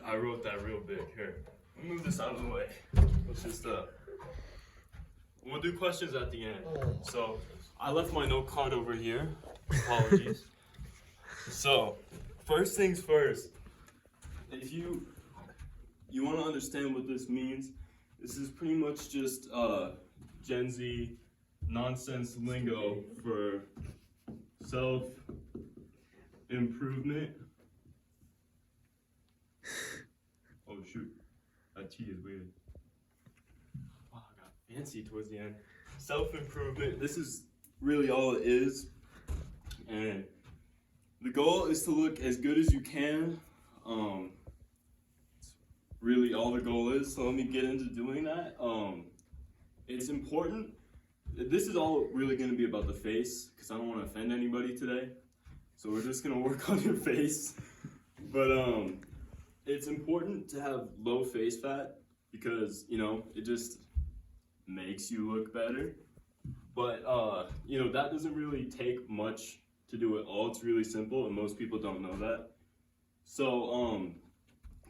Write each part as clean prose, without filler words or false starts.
I wrote that real big. Here, let me move this out of the way. Let's just we'll do questions at the end. So I left my note card over here. Apologies. So first things first, if you want to understand what this means, this is pretty much just Gen Z nonsense lingo for self-improvement. Oh shoot, that T is weird. Wow, I got fancy towards the end. Self-improvement, this is really all it is. And the goal is to look as good as you can. It's really all the goal is, so let me get into doing that. It's important. This is all really going to be about the face, because I don't want to offend anybody today. So we're just going to work on your face. But it's important to have low face fat, because, you know, it just makes you look better. But, you know, that doesn't really take much to do it all. It's really simple, and most people don't know that. So,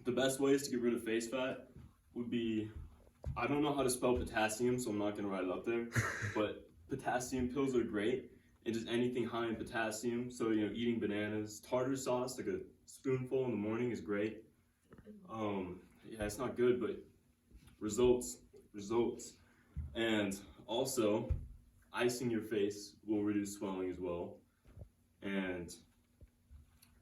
the best ways to get rid of face fat would be, I don't know how to spell potassium, so I'm not gonna write it up there, but potassium pills are great, and just anything high in potassium. So, you know, eating bananas, tartar sauce, like a spoonful in the morning is great. Yeah, it's not good, but results. And also, icing your face will reduce swelling as well. And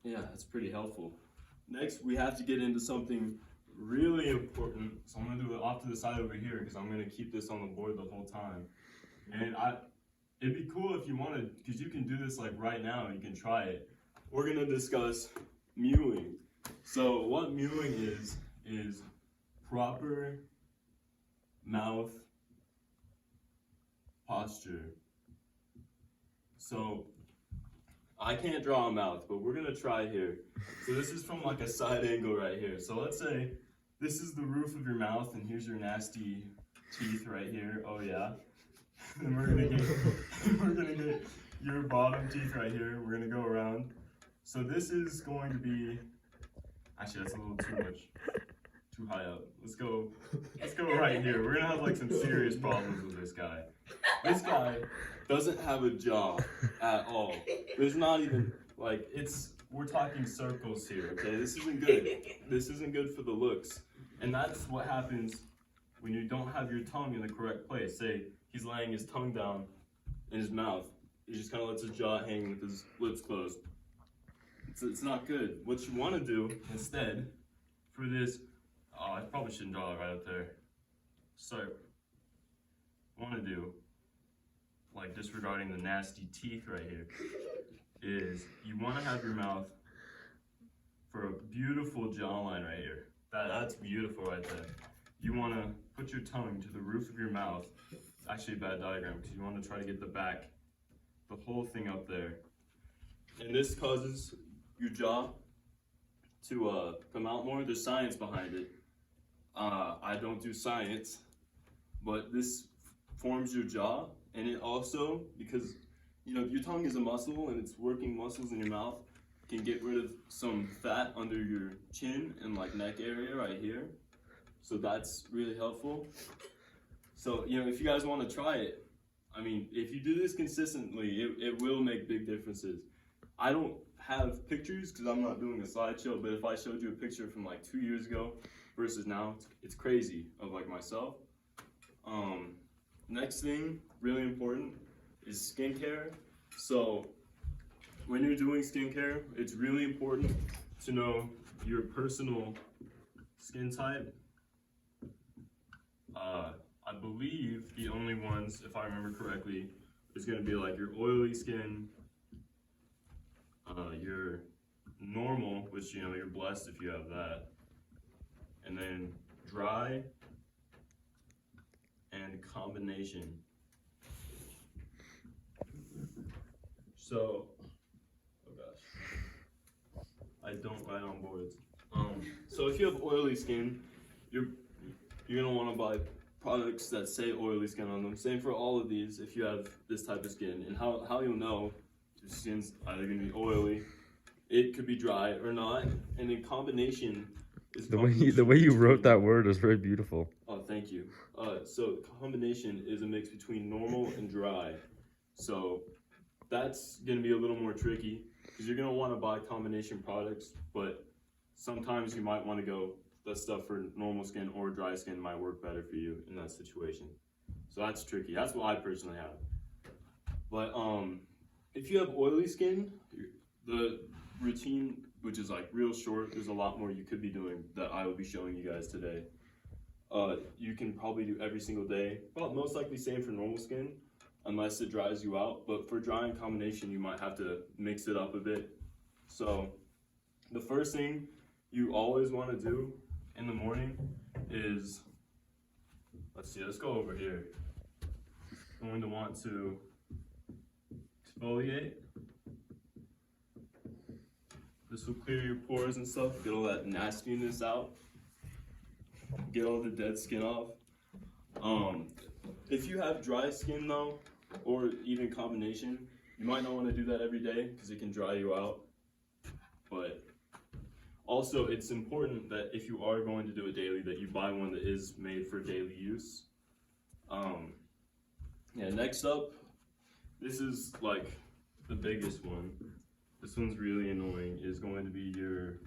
yeah, that's pretty helpful. Next, we have to get into something really important. So I'm gonna do it off to the side over here, because I'm gonna keep this on the board the whole time. And it'd be cool if you wanted, because you can do this like right now, you can try it. We're gonna discuss mewing. So what mewing is proper mouth posture. So I can't draw a mouth, but we're gonna try here. So this is from like a side angle right here. So let's say this is the roof of your mouth, and here's your nasty teeth right here. Oh yeah. And we're gonna get your bottom teeth right here. We're gonna go around. So this is going to be, actually that's a little too high up. Let's go right here. We're gonna have like some serious problems with this guy. This guy doesn't have a jaw at all. There's not even, like, we're talking circles here, okay? This isn't good. This isn't good for the looks. And that's what happens when you don't have your tongue in the correct place. Say he's laying his tongue down in his mouth. He just kind of lets his jaw hang with his lips closed. It's not good. What you want to do instead for this, oh, I probably shouldn't draw it right up there. So, what I want to do, like disregarding the nasty teeth right here, is you want to have your mouth for a beautiful jawline right here. That's beautiful right there. You want to put your tongue to the roof of your mouth. It's actually a bad diagram, because you want to try to get the whole thing up there. And this causes your jaw to come out more. There's science behind it. I don't do science, but this forms your jaw. And it also, because, you know, your tongue is a muscle and it's working muscles in your mouth, can get rid of some fat under your chin and like neck area right here. So that's really helpful. So, you know, if you guys want to try it, I mean, if you do this consistently, it will make big differences. I don't have pictures because I'm not doing a slideshow, but if I showed you a picture from like 2 years ago versus now, it's crazy of like myself. Next thing, really important, is skincare. So when you're doing skincare, it's really important to know your personal skin type. I believe the only ones, if I remember correctly, is going to be like your oily skin, your normal, which, you know, you're blessed if you have that, and then dry, and combination. So, oh gosh, I don't write on boards. So if you have oily skin, you're gonna want to buy products that say oily skin on them. Same for all of these if you have this type of skin. And how you'll know your skin's either gonna be oily, it could be dry or not. And in combination is The way you combination wrote that between- word is very beautiful. Oh, thank you. So combination is a mix between normal and dry. So that's gonna be a little more tricky because you're gonna want to buy combination products, but sometimes you might want to go that stuff for normal skin or dry skin might work better for you in that situation. So that's tricky. That's what I personally have. But if you have oily skin, the routine, which is like real short, there's a lot more you could be doing that I will be showing you guys today. You can probably do every single day. Well, most likely same for normal skin, unless it dries you out. But for dry and combination, you might have to mix it up a bit. So the first thing you always want to do in the morning is, let's go over here. You're going to want to exfoliate. This will clear your pores and stuff, get all that nastiness out, get all the dead skin off. If you have dry skin though, or even combination, you might not want to do that every day because it can dry you out. But also it's important that if you are going to do it daily, that you buy one that is made for daily use. Yeah, next up, this is like the biggest one. This one's really annoying, is going to be your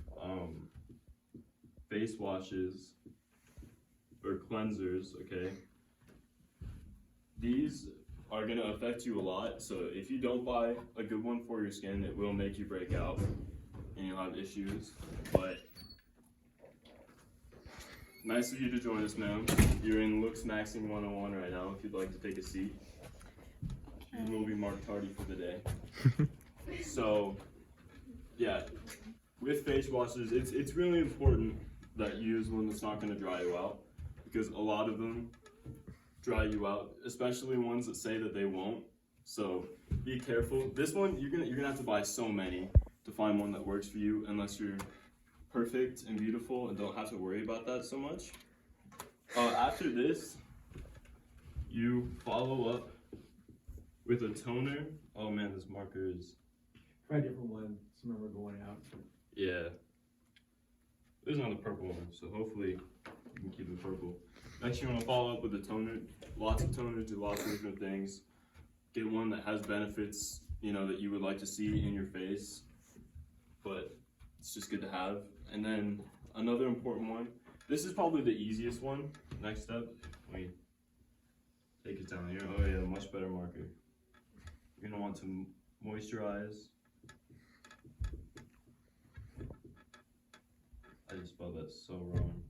face washes or cleansers, okay? These are gonna affect you a lot, so if you don't buy a good one for your skin, it will make you break out and you'll have issues. But nice of you to join us, ma'am. You're in Looksmaxing 101 right now. If you'd like to take a seat, you will be marked tardy for the day. So, yeah, with face washes, it's really important that you use one that's not going to dry you out, because a lot of them dry you out, especially ones that say that they won't. So be careful. This one, you're gonna have to buy so many to find one that works for you, unless you're perfect and beautiful and don't have to worry about that so much. After this, you follow up with a toner. Oh man, this marker is... Try a different one. Some of them are going out. Yeah. There's another purple one, so hopefully you can keep it purple. Next, you want to follow up with a toner. Lots of toners do lots of different things. Get one that has benefits, you know, that you would like to see in your face, but it's just good to have. And then another important one. This is probably the easiest one. Next step, wait, take it down here. Oh yeah, much better marker. You're gonna want to moisturize. I just spelled that so wrong.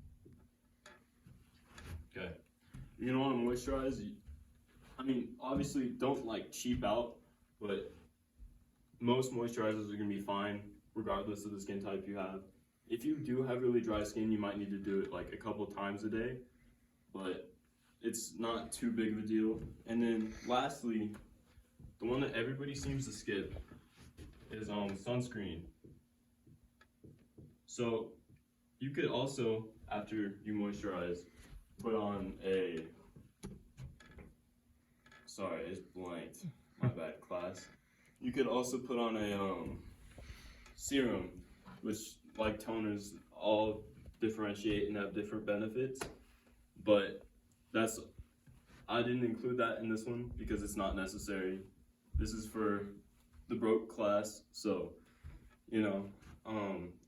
Okay, you're gonna want to moisturize. I mean, obviously don't like cheap out, but most moisturizers are gonna be fine regardless of the skin type you have. If you do have really dry skin, you might need to do it like a couple times a day, but it's not too big of a deal. And then lastly, the one that everybody seems to skip is sunscreen. So you could also, after you moisturize, put on a, sorry, it's blanked, my bad, class. You could also put on a serum, which, like toners, all differentiate and have different benefits, but I didn't include that in this one because it's not necessary. This is for the broke class, so, you know,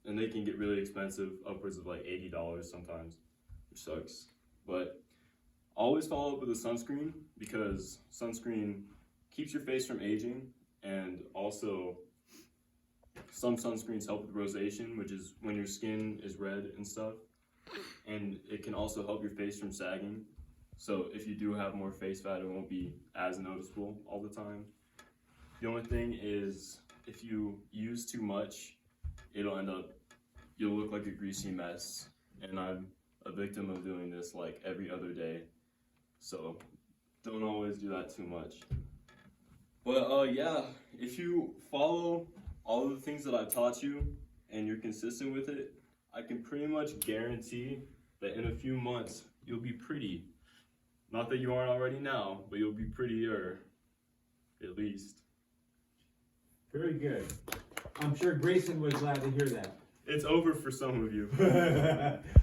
and they can get really expensive, upwards of like $80 sometimes, which sucks. But always follow up with a sunscreen, because sunscreen keeps your face from aging, and also some sunscreens help with rosacea, which is when your skin is red and stuff, and it can also help your face from sagging. So if you do have more face fat, it won't be as noticeable all the time. The only thing is, if you use too much, you'll look like a greasy mess, and I'm a victim of doing this like every other day, so don't always do that too much. But yeah, if you follow all of the things that I've taught you and you're consistent with it, I can pretty much guarantee that in a few months you'll be pretty. Not that you aren't already now, but you'll be prettier, at least. Very good. I'm sure Grayson was glad to hear that. It's over for some of you.